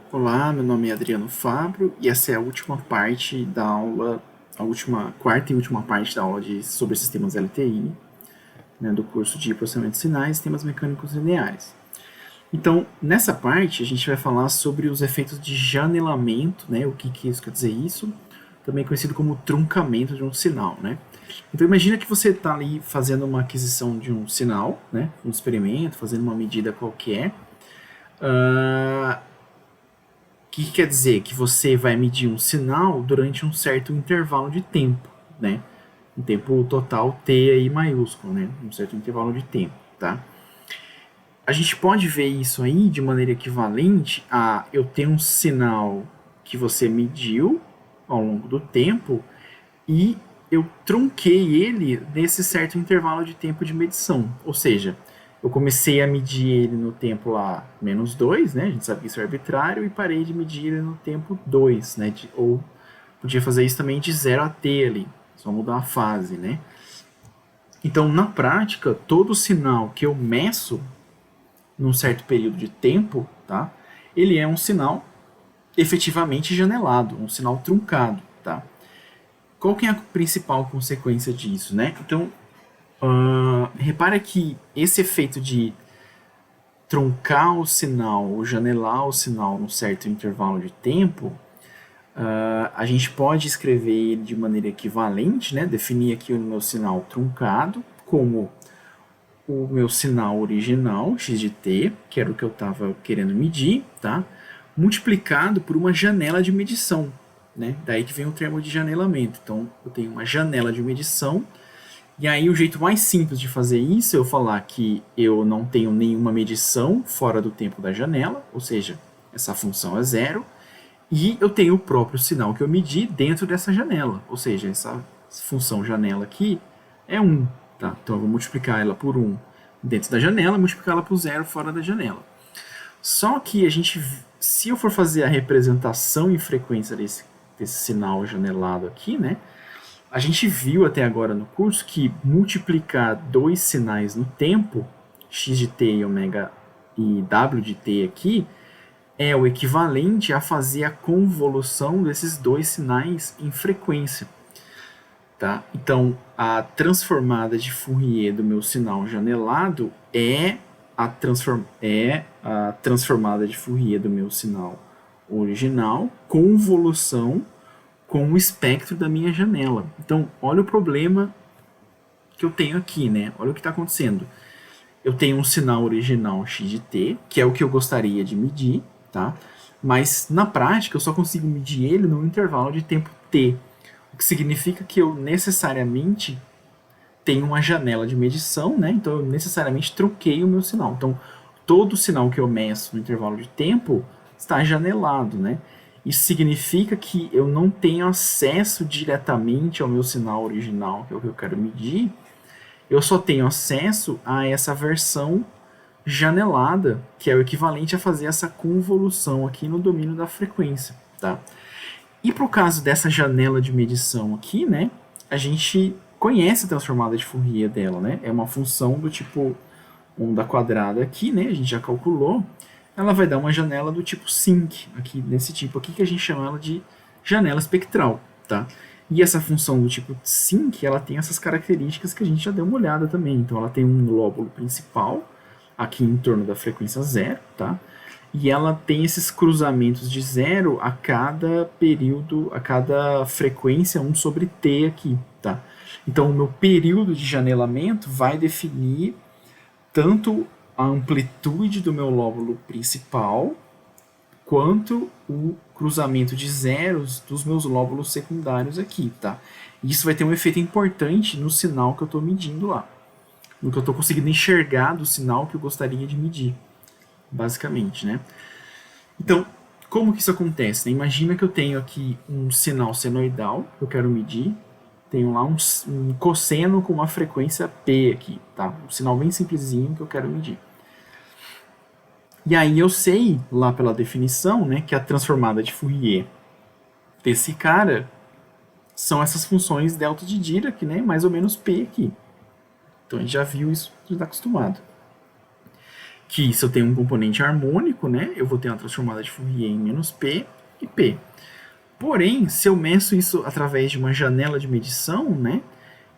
Olá, meu nome é Adriano Fabro e essa é a última parte da aula, quarta e última parte da aula sobre sistemas LTI, né, do curso de processamento de sinais e sistemas mecânicos lineares. Então, nessa parte, a gente vai falar sobre os efeitos de janelamento, né, o que isso quer dizer isso, também conhecido como truncamento de um sinal, né. Então, imagina que você está ali fazendo uma aquisição de um sinal, né, um experimento, fazendo uma medida qualquer, o que quer dizer? Que você vai medir um sinal durante um certo intervalo de tempo, né? Um tempo total T aí maiúsculo, né? Um certo intervalo de tempo, tá? A gente pode ver isso aí de maneira equivalente a eu ter um sinal que você mediu ao longo do tempo e eu trunquei ele nesse certo intervalo de tempo de medição. Ou seja, eu comecei a medir ele no tempo lá -2, né? A gente sabe que isso é arbitrário, e parei de medir ele no tempo 2, né? Ou podia fazer isso também de 0 a t ali, só mudar a fase, né? Então, na prática, todo sinal que eu meço num certo período de tempo, tá? Ele é um sinal efetivamente janelado, um sinal truncado, tá? Qual que é a principal consequência disso, né? Então, repara que esse efeito de truncar o sinal ou janelar o sinal num certo intervalo de tempo, a gente pode escrever ele de maneira equivalente, né? Definir aqui o meu sinal truncado como o meu sinal original, x de t, que era o que eu estava querendo medir, tá? Multiplicado por uma janela de medição, né? Daí que vem o termo de janelamento. Então, eu tenho uma janela de medição. E aí o jeito mais simples de fazer isso é eu falar que eu não tenho nenhuma medição fora do tempo da janela, ou seja, essa função é zero, e eu tenho o próprio sinal que eu medi dentro dessa janela, ou seja, essa função janela aqui é 1. Tá? Então eu vou multiplicar ela por 1 dentro da janela, multiplicá-la por 0 fora da janela. Só que a gente, se eu for fazer a representação em frequência desse sinal janelado aqui, né, a gente viu até agora no curso que multiplicar dois sinais no tempo, x de t e ômega e w de t aqui, é o equivalente a fazer a convolução desses dois sinais em frequência. Tá? Então, a transformada de Fourier do meu sinal janelado é a transformada de Fourier do meu sinal original, convolução com o espectro da minha janela. Então, olha o problema que eu tenho aqui, né? Olha o que está acontecendo. Eu tenho um sinal original x de t, que é o que eu gostaria de medir, tá? Mas na prática eu só consigo medir ele no intervalo de tempo t, o que significa que eu necessariamente tenho uma janela de medição, né? Então eu necessariamente troquei o meu sinal. Então todo sinal que eu meço no intervalo de tempo está janelado, né? Isso significa que eu não tenho acesso diretamente ao meu sinal original, que é o que eu quero medir. Eu só tenho acesso a essa versão janelada, que é o equivalente a fazer essa convolução aqui no domínio da frequência, tá? E para o caso dessa janela de medição aqui, né, a gente conhece a transformada de Fourier dela, né? É uma função do tipo onda quadrada aqui, né? A gente já calculou. Ela vai dar uma janela do tipo sinc, aqui nesse tipo aqui, que a gente chama ela de janela espectral, tá? E essa função do tipo sinc, ela tem essas características que a gente já deu uma olhada também. Então ela tem um lóbulo principal, aqui em torno da frequência zero, tá? E ela tem esses cruzamentos de zero a cada período, a cada frequência 1 sobre t aqui, tá? Então o meu período de janelamento vai definir tanto a amplitude do meu lóbulo principal, quanto o cruzamento de zeros dos meus lóbulos secundários aqui, tá? E isso vai ter um efeito importante no sinal que eu estou medindo lá, no que eu estou conseguindo enxergar do sinal que eu gostaria de medir, basicamente, né? Então, como que isso acontece? Né? Imagina que eu tenho aqui um sinal senoidal que eu quero medir, tenho lá um cosseno com uma frequência P aqui, tá? Um sinal bem simplesinho que eu quero medir. E aí eu sei, lá pela definição, né, que a transformada de Fourier desse cara são essas funções delta de Dirac, né, mais ou menos P aqui. Então a gente já viu isso, já está acostumado. que se eu tenho um componente harmônico, né, eu vou ter uma transformada de Fourier em menos P e P. Porém, se eu meço isso através de uma janela de medição, né,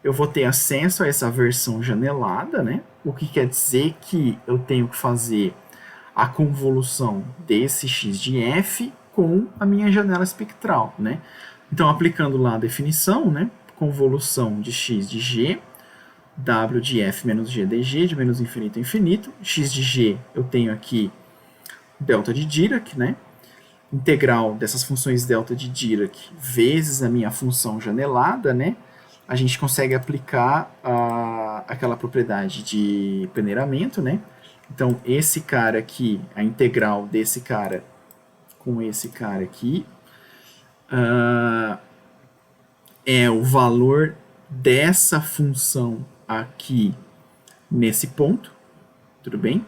eu vou ter acesso a essa versão janelada, né, o que quer dizer que eu tenho que fazer a convolução desse x de f com a minha janela espectral, né. Então, aplicando lá a definição, né, convolução de x de g, w de f menos g dg, de menos infinito a infinito. X de g eu tenho aqui delta de Dirac, né? Integral dessas funções delta de Dirac vezes a minha função janelada, né? A gente consegue aplicar aquela propriedade de peneiramento, né? Então, esse cara aqui, a integral desse cara com esse cara aqui, é o valor dessa função aqui nesse ponto, tudo bem?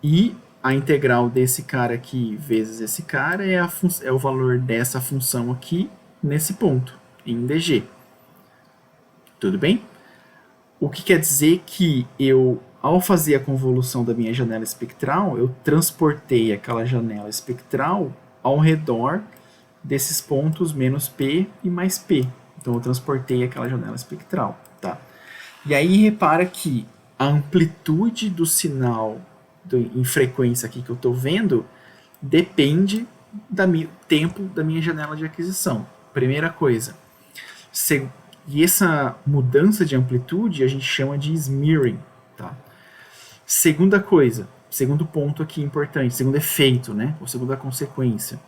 E a integral desse cara aqui vezes esse cara é o valor dessa função aqui nesse ponto, em dg. Tudo bem? O que quer dizer que eu, ao fazer a convolução da minha janela espectral, eu transportei aquela janela espectral ao redor desses pontos menos P e mais P. Então eu transportei aquela janela espectral, tá? E aí repara que a amplitude do sinal em frequência aqui que eu estou vendo depende do tempo da minha janela de aquisição. Primeira coisa. E essa mudança de amplitude a gente chama de smearing, tá? Segunda coisa, segundo ponto aqui importante, segundo efeito, né? Ou segunda consequência.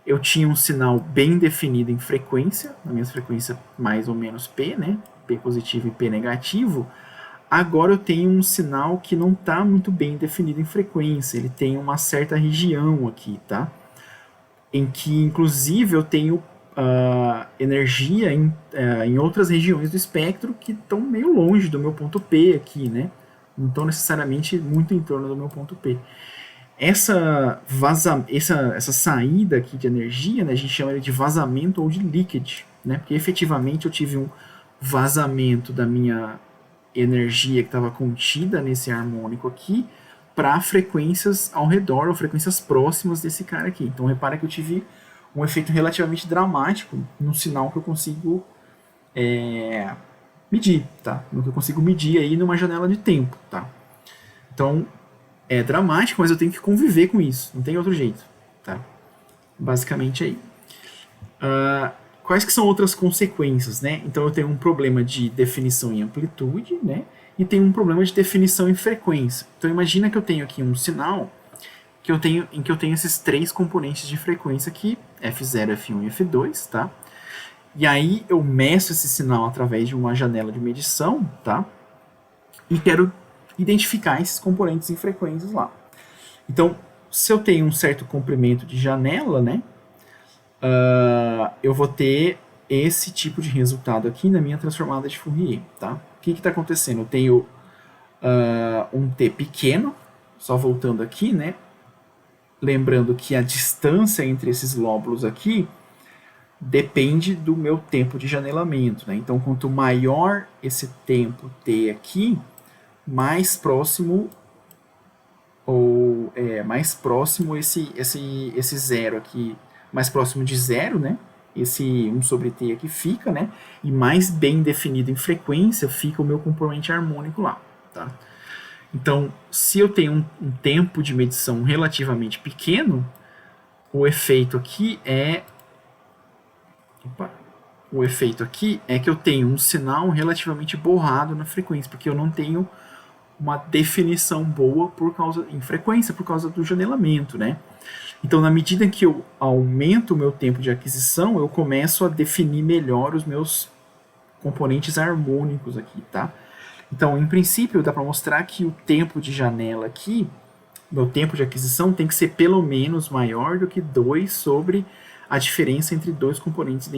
Eu tinha um sinal bem definido em frequência, na minha frequência mais ou menos P, né? P positivo e P negativo. Agora eu tenho um sinal que não está muito bem definido em frequência, ele tem uma certa região aqui, tá? Em que, inclusive, eu tenho energia em outras regiões do espectro que estão meio longe do meu ponto P aqui, né? Não estão necessariamente muito em torno do meu ponto P. Essa saída aqui de energia, né, a gente chama de vazamento ou de leakage, né? Porque efetivamente eu tive um vazamento da minha energia que estava contida nesse harmônico aqui para frequências ao redor ou frequências próximas desse cara aqui. Então repara que eu tive um efeito relativamente dramático no sinal que eu consigo medir, tá? No que eu consigo medir aí numa janela de tempo, tá? Então é dramático, mas eu tenho que conviver com isso, não tem outro jeito, tá? Basicamente aí. Quais que são outras consequências, né? Então eu tenho um problema de definição em amplitude, né? E tenho um problema de definição em frequência. Então imagina que eu tenho aqui um sinal em que eu tenho esses três componentes de frequência aqui, F0, F1 e F2, tá? E aí eu meço esse sinal através de uma janela de medição, tá? E quero identificar esses componentes em frequências lá. Então, se eu tenho um certo comprimento de janela, né? Eu vou ter esse tipo de resultado aqui na minha transformada de Fourier, tá? O que está acontecendo? Eu tenho um T pequeno, só voltando aqui, né? Lembrando que a distância entre esses lóbulos aqui depende do meu tempo de janelamento, né? Então, quanto maior esse tempo T aqui, mais próximo esse zero aqui, mais próximo de zero, né? Esse 1 sobre T aqui fica, né? E mais bem definido em frequência fica o meu componente harmônico lá, tá? Então, se eu tenho um tempo de medição relativamente pequeno, o efeito aqui é que eu tenho um sinal relativamente borrado na frequência, porque eu não tenho uma definição boa em frequência por causa do janelamento, né? Então, na medida que eu aumento o meu tempo de aquisição, eu começo a definir melhor os meus componentes harmônicos aqui, tá? Então, em princípio, dá para mostrar que o tempo de janela aqui, meu tempo de aquisição, tem que ser pelo menos maior do que 2 sobre a diferença entre dois componentes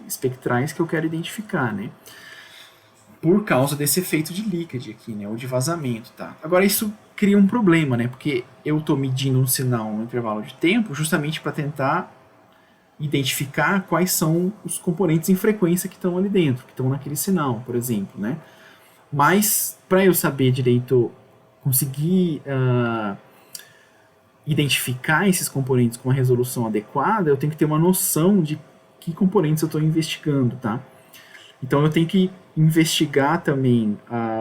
espectrais que eu quero identificar, né? Por causa desse efeito de leakage aqui, né? Ou de vazamento, tá? Agora, isso cria um problema, né? Porque eu estou medindo um sinal no intervalo de tempo justamente para tentar identificar quais são os componentes em frequência que estão ali dentro, que estão naquele sinal, por exemplo, né? Mas, para eu saber direito conseguir identificar esses componentes com uma resolução adequada, eu tenho que ter uma noção de que componentes eu estou investigando, tá? Então eu tenho que investigar também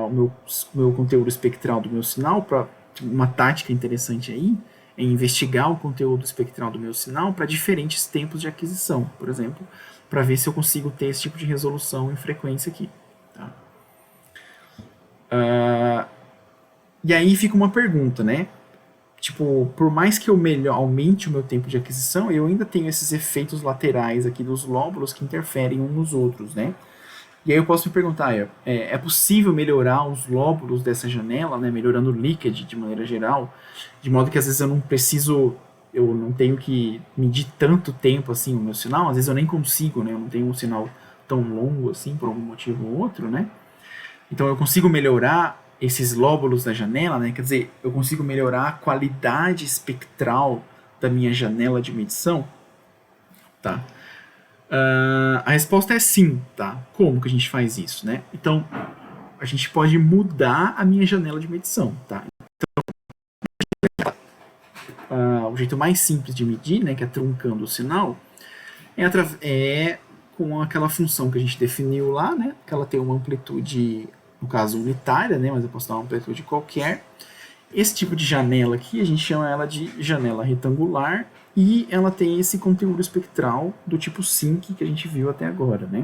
o meu conteúdo espectral do meu sinal. Para uma tática interessante aí é investigar o conteúdo espectral do meu sinal para diferentes tempos de aquisição, por exemplo, para ver se eu consigo ter esse tipo de resolução e frequência aqui. Tá? E aí fica uma pergunta, né? Tipo, por mais que eu aumente o meu tempo de aquisição, eu ainda tenho esses efeitos laterais aqui dos lóbulos que interferem uns nos outros, né? E aí eu posso me perguntar, é possível melhorar os lóbulos dessa janela, né, melhorando o leakage de maneira geral, de modo que às vezes eu não tenho que medir tanto tempo assim o meu sinal, às vezes eu nem consigo, né, eu não tenho um sinal tão longo assim por algum motivo ou outro, né? Então eu consigo melhorar esses lóbulos da janela, né? Quer dizer, eu consigo melhorar a qualidade espectral da minha janela de medição, tá? A resposta é sim, tá? Como que a gente faz isso, né? Então, a gente pode mudar a minha janela de medição, tá? Então, o jeito mais simples de medir, né, que é truncando o sinal, é com aquela função que a gente definiu lá, né? Que ela tem uma amplitude, no caso unitária, né? Mas eu posso dar uma amplitude qualquer. Esse tipo de janela aqui, a gente chama ela de janela retangular, e ela tem esse conteúdo espectral do tipo SYNC que a gente viu até agora, né?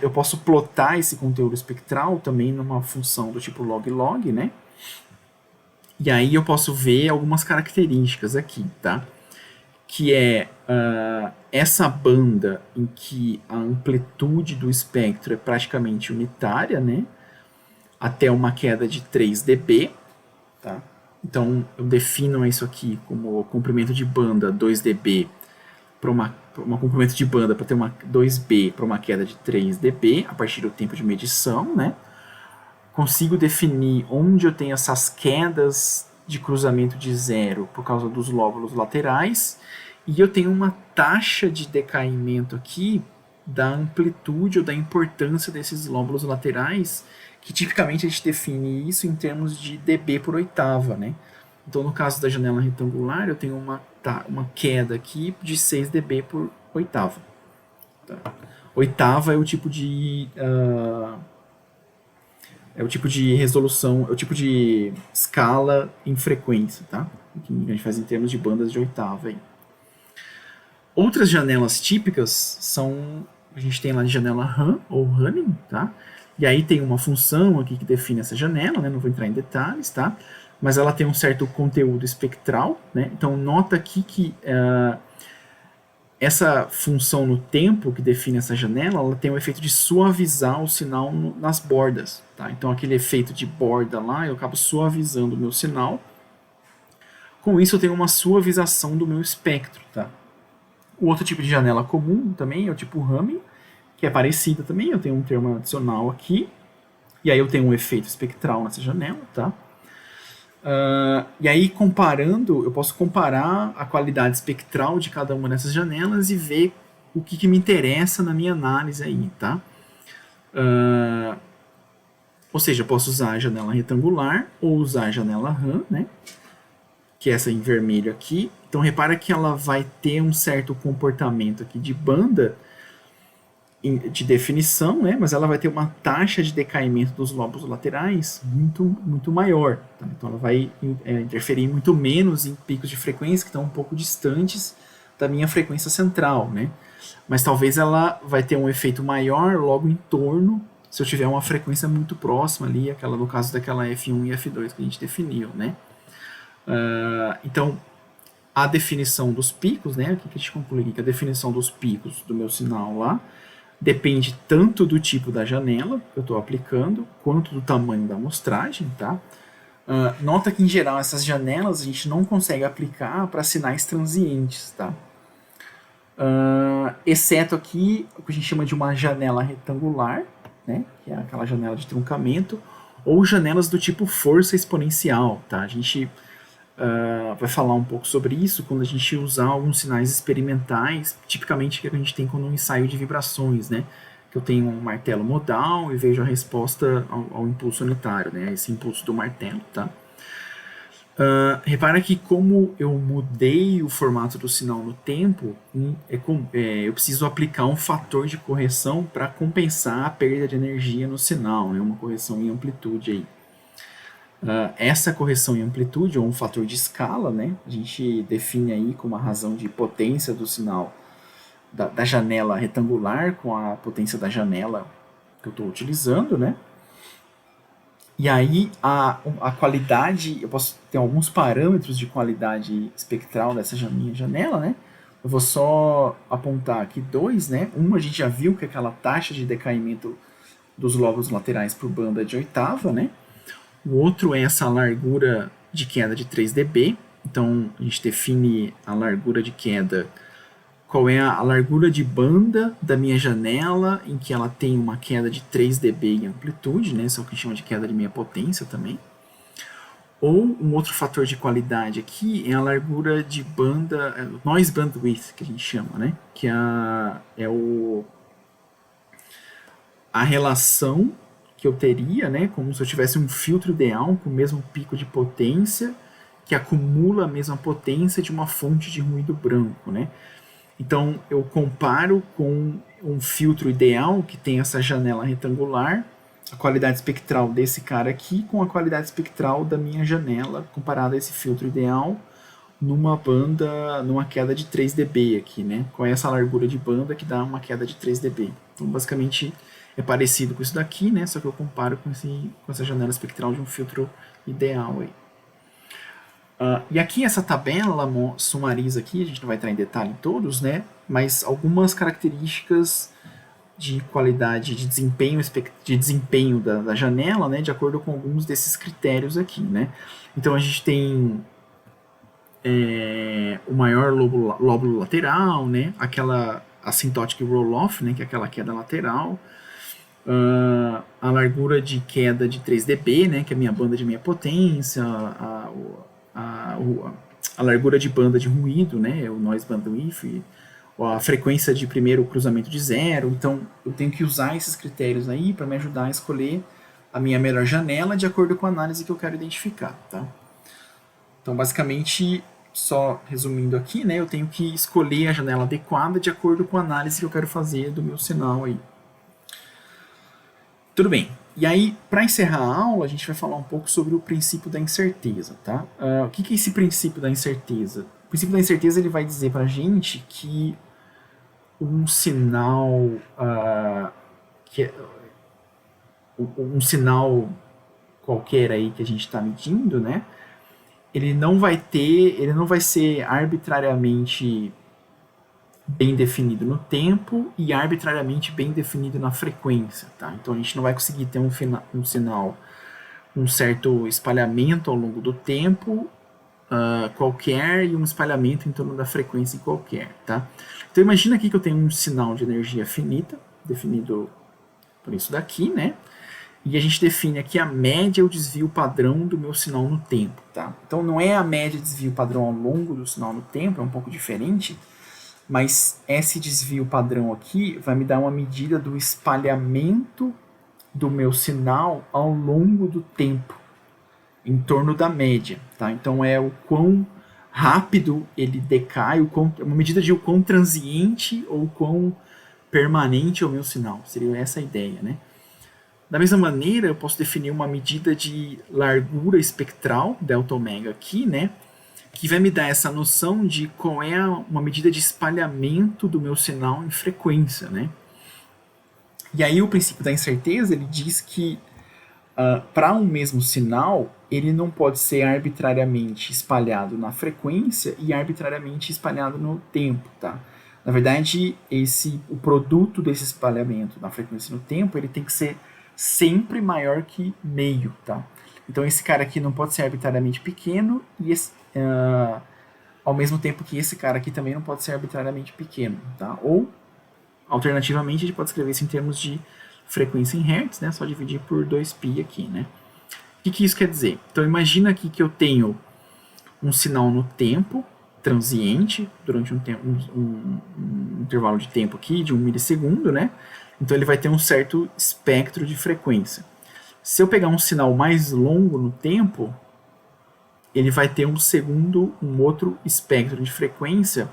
Eu posso plotar esse conteúdo espectral também numa função do tipo log-log, né? E aí eu posso ver algumas características aqui, tá? Que é essa banda em que a amplitude do espectro é praticamente unitária, né? Até uma queda de 3 dB, tá? Então eu defino isso aqui como comprimento de banda 2 dB para uma comprimento de banda para ter uma 2B para uma queda de 3 dB a partir do tempo de medição, né? Consigo definir onde eu tenho essas quedas de cruzamento de zero por causa dos lóbulos laterais, e eu tenho uma taxa de decaimento aqui da amplitude ou da importância desses lóbulos laterais, que tipicamente a gente define isso em termos de dB por oitava, né? Então, no caso da janela retangular, eu tenho uma queda aqui de 6 dB por oitava. Tá? Oitava é o tipo de resolução, é o tipo de escala em frequência, tá? Que a gente faz em termos de bandas de oitava aí. Outras janelas típicas são, a gente tem lá de janela RAM ou running, tá? E aí tem uma função aqui que define essa janela, né? Não vou entrar em detalhes, tá? Mas ela tem um certo conteúdo espectral, né? Então nota aqui que essa função no tempo que define essa janela, ela tem o efeito de suavizar o sinal nas bordas, tá? Então aquele efeito de borda lá, eu acabo suavizando o meu sinal. Com isso eu tenho uma suavização do meu espectro, tá? O outro tipo de janela comum também é o tipo Raman, que é parecida também, eu tenho um termo adicional aqui, e aí eu tenho um efeito espectral nessa janela, tá? E aí comparando, eu posso comparar a qualidade espectral de cada uma dessas janelas e ver o que me interessa na minha análise aí, tá? Ou seja, eu posso usar a janela retangular ou usar a janela RAM, né? Que é essa em vermelho aqui. Então repara que ela vai ter um certo comportamento aqui de banda de definição, né? Mas ela vai ter uma taxa de decaimento dos lóbulos laterais muito maior. Tá? Então ela vai interferir muito menos em picos de frequência que estão um pouco distantes da minha frequência central, né? Mas talvez ela vai ter um efeito maior logo em torno, se eu tiver uma frequência muito próxima ali, aquela no caso daquela F1 e F2 que a gente definiu, né? Então a definição dos picos, né? O que a gente conclui aqui? Que a definição dos picos do meu sinal lá depende tanto do tipo da janela que eu estou aplicando, quanto do tamanho da amostragem, tá? Nota que, em geral, essas janelas a gente não consegue aplicar para sinais transientes, tá? Exceto aqui, o que a gente chama de uma janela retangular, né? Que é aquela janela de truncamento, ou janelas do tipo força exponencial, tá? A gente vai falar um pouco sobre isso quando a gente usar alguns sinais experimentais, tipicamente que a gente tem quando um ensaio de vibrações, né? que eu tenho um martelo modal e vejo a resposta ao impulso unitário, né? Esse impulso do martelo, tá? Repara que como eu mudei o formato do sinal no tempo, eu preciso aplicar um fator de correção para compensar a perda de energia no sinal, né? Uma correção em amplitude aí. Essa correção em amplitude, ou um fator de escala, né? A gente define aí como a razão de potência do sinal da janela retangular com a potência da janela que eu estou utilizando, né? E aí a qualidade, eu posso ter alguns parâmetros de qualidade espectral dessa minha janela, né? Eu vou só apontar aqui dois, né? Um a gente já viu que é aquela taxa de decaimento dos lóbulos laterais por banda de oitava, né? O outro é essa largura de queda de 3 dB. Então a gente define a largura de queda, qual é a largura de banda da minha janela, em que ela tem uma queda de 3 dB em amplitude, né? Isso é o que chama de queda de meia potência também. Ou um outro fator de qualidade aqui é a largura de banda, noise bandwidth, que a gente chama, né? Que é a relação que eu teria, né? Como se eu tivesse um filtro ideal com o mesmo pico de potência, que acumula a mesma potência de uma fonte de ruído branco, né? Então eu comparo com um filtro ideal que tem essa janela retangular, a qualidade espectral desse cara aqui com a qualidade espectral da minha janela comparada a esse filtro ideal numa banda, numa queda de 3 dB aqui, né? Qual é essa largura de banda que dá uma queda de 3 dB? Então basicamente é parecido com isso daqui, né? Só que eu comparo com essa janela espectral de um filtro ideal aí. E aqui essa tabela ela sumariza aqui, a gente não vai entrar em detalhe em todos, né? Mas algumas características de qualidade de desempenho da janela, né? De acordo com alguns desses critérios aqui, né? Então a gente tem o maior lóbulo lateral, né? Aquela asymptotic roll-off, né? Que é aquela queda lateral. A largura de queda de 3 dB, né? Que é a minha banda de meia potência, a largura de banda de ruído, né, o noise bandwidth, a frequência de primeiro cruzamento de zero. Então eu tenho que usar esses critérios aí para me ajudar a escolher a minha melhor janela de acordo com a análise que eu quero identificar, tá? Então basicamente, só resumindo aqui, né, eu tenho que escolher a janela adequada de acordo com a análise que eu quero fazer do meu sinal aí. Tudo bem. E aí, para encerrar a aula, a gente vai falar um pouco sobre o princípio da incerteza, tá? O que é esse princípio da incerteza? O princípio da incerteza ele vai dizer para a gente que um sinal, um sinal qualquer aí que a gente está medindo, né? Ele não vai ser arbitrariamente bem definido no tempo e arbitrariamente bem definido na frequência, tá? Então a gente não vai conseguir ter um sinal, um certo espalhamento ao longo do tempo qualquer e um espalhamento em torno da frequência qualquer, tá? Então imagina aqui que eu tenho um sinal de energia finita, definido por isso daqui, né? E a gente define aqui a média ou desvio padrão do meu sinal no tempo, tá? Então não é a média desvio padrão ao longo do sinal no tempo, é um pouco diferente, mas esse desvio padrão aqui vai me dar uma medida do espalhamento do meu sinal ao longo do tempo, em torno da média, tá? Então é o quão rápido ele decai, uma medida de o quão transiente ou quão permanente é o meu sinal, seria essa a ideia, né? Da mesma maneira, eu posso definir uma medida de largura espectral, delta ômega aqui, né? Que vai me dar essa noção de qual é uma medida de espalhamento do meu sinal em frequência, né? E aí o princípio da incerteza, ele diz que para um mesmo sinal, ele não pode ser arbitrariamente espalhado na frequência e arbitrariamente espalhado no tempo, tá? Na verdade, o produto desse espalhamento na frequência e no tempo, ele tem que ser sempre maior que meio, tá? Então esse cara aqui não pode ser arbitrariamente pequeno e ao mesmo tempo que esse cara aqui também não pode ser arbitrariamente pequeno, tá? Ou, alternativamente, a gente pode escrever isso em termos de frequência em hertz, né? Só dividir por 2π aqui, né? O que isso quer dizer? Então imagina aqui que eu tenho um sinal no tempo, transiente, durante um intervalo de tempo aqui de 1 milissegundo, né? Então ele vai ter um certo espectro de frequência. Se eu pegar um sinal mais longo no tempo, ele vai ter um outro espectro de frequência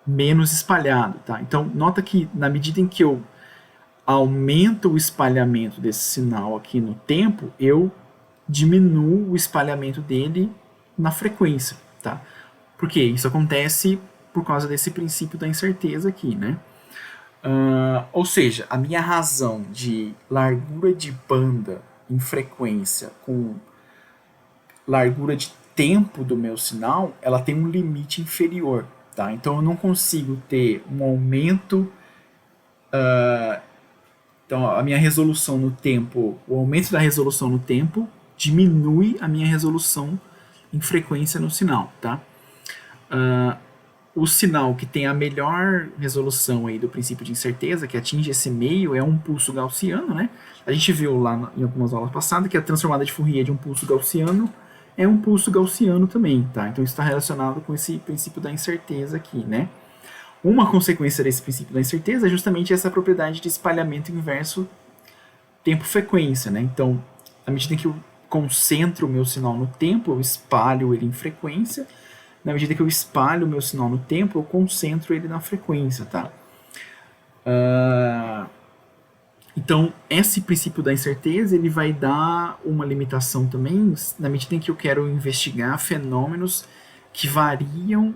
menos espalhado, tá? Então nota que na medida em que eu aumento o espalhamento desse sinal aqui no tempo, eu diminuo o espalhamento dele na frequência, tá? Porque isso acontece por causa desse princípio da incerteza aqui, né? Ou seja, a minha razão de largura de banda em frequência com largura de tempo do meu sinal, ela tem um limite inferior, tá? Então eu não consigo ter um aumento. Então a minha resolução no tempo, o aumento da resolução no tempo diminui a minha resolução em frequência no sinal, tá? O sinal que tem a melhor resolução aí do princípio de incerteza, que atinge esse meio, é um pulso gaussiano, né? A gente viu lá em algumas aulas passadas que a transformada de Fourier de um pulso gaussiano é um pulso gaussiano também, tá? Então isso está relacionado com esse princípio da incerteza aqui, né? Uma consequência desse princípio da incerteza é justamente essa propriedade de espalhamento inverso tempo-frequência, né? Então, à medida que eu concentro o meu sinal no tempo, eu espalho ele em frequência. Na medida que eu espalho o meu sinal no tempo, eu concentro ele na frequência, tá? Então, esse princípio da incerteza, ele vai dar uma limitação também, na medida em que eu quero investigar fenômenos que variam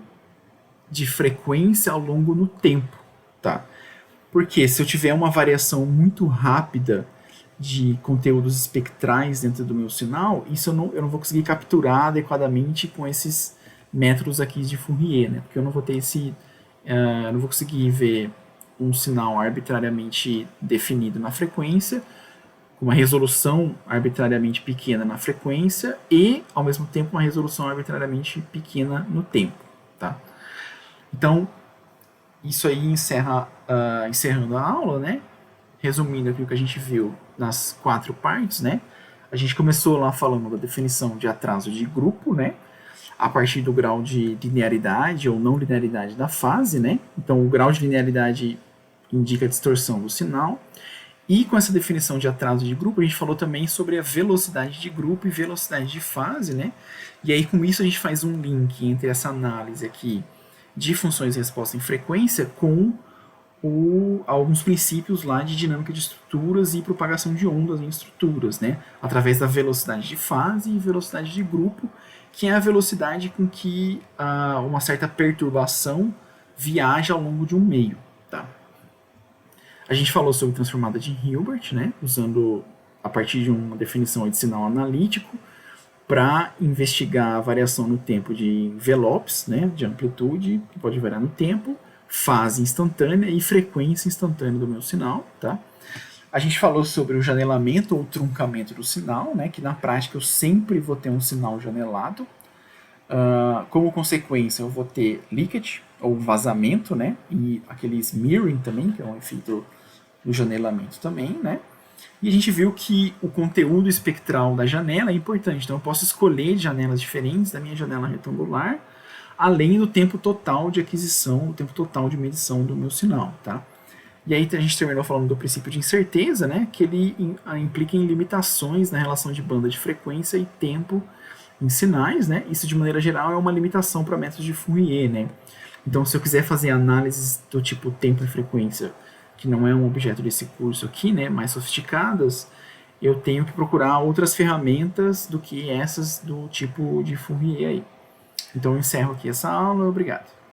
de frequência ao longo do tempo, tá? Porque se eu tiver uma variação muito rápida de conteúdos espectrais dentro do meu sinal, isso eu não vou conseguir capturar adequadamente com esses métodos aqui de Fourier, né? Porque eu não vou ter eu não vou conseguir ver um sinal arbitrariamente definido na frequência, com uma resolução arbitrariamente pequena na frequência e, ao mesmo tempo, uma resolução arbitrariamente pequena no tempo, tá? Então, isso aí encerrando a aula, né? Resumindo aqui o que a gente viu nas 4 partes, né? A gente começou lá falando da definição de atraso de grupo, né? A partir do grau de linearidade ou não linearidade da fase, né? Então, o grau de linearidade indica a distorção do sinal. E com essa definição de atraso de grupo, a gente falou também sobre a velocidade de grupo e velocidade de fase, né? E aí, com isso, a gente faz um link entre essa análise aqui de funções de resposta em frequência com alguns princípios lá de dinâmica de estruturas e propagação de ondas em estruturas, né? Através da velocidade de fase e velocidade de grupo, que é a velocidade com que uma certa perturbação viaja ao longo de um meio, tá? A gente falou sobre transformada de Hilbert, né? Usando a partir de uma definição de sinal analítico para investigar a variação no tempo de envelopes, né? De amplitude, que pode variar no tempo, fase instantânea e frequência instantânea do meu sinal, tá? A gente falou sobre o janelamento ou truncamento do sinal, né? Que na prática eu sempre vou ter um sinal janelado. Como consequência, eu vou ter leakage, ou vazamento, né? E aquele smearing também, que é um efeito do janelamento também, né? E a gente viu que o conteúdo espectral da janela é importante. Então eu posso escolher janelas diferentes da minha janela retangular, além do tempo total de aquisição, o tempo total de medição do meu sinal, tá? E aí a gente terminou falando do princípio de incerteza, né? Que ele implica em limitações na relação de banda de frequência e tempo em sinais, né? Isso de maneira geral é uma limitação para métodos de Fourier, né? Então, se eu quiser fazer análises do tipo tempo e frequência, que não é um objeto desse curso aqui, né, mais sofisticadas, eu tenho que procurar outras ferramentas do que essas do tipo de Fourier aí. Então, eu encerro aqui essa aula. Obrigado.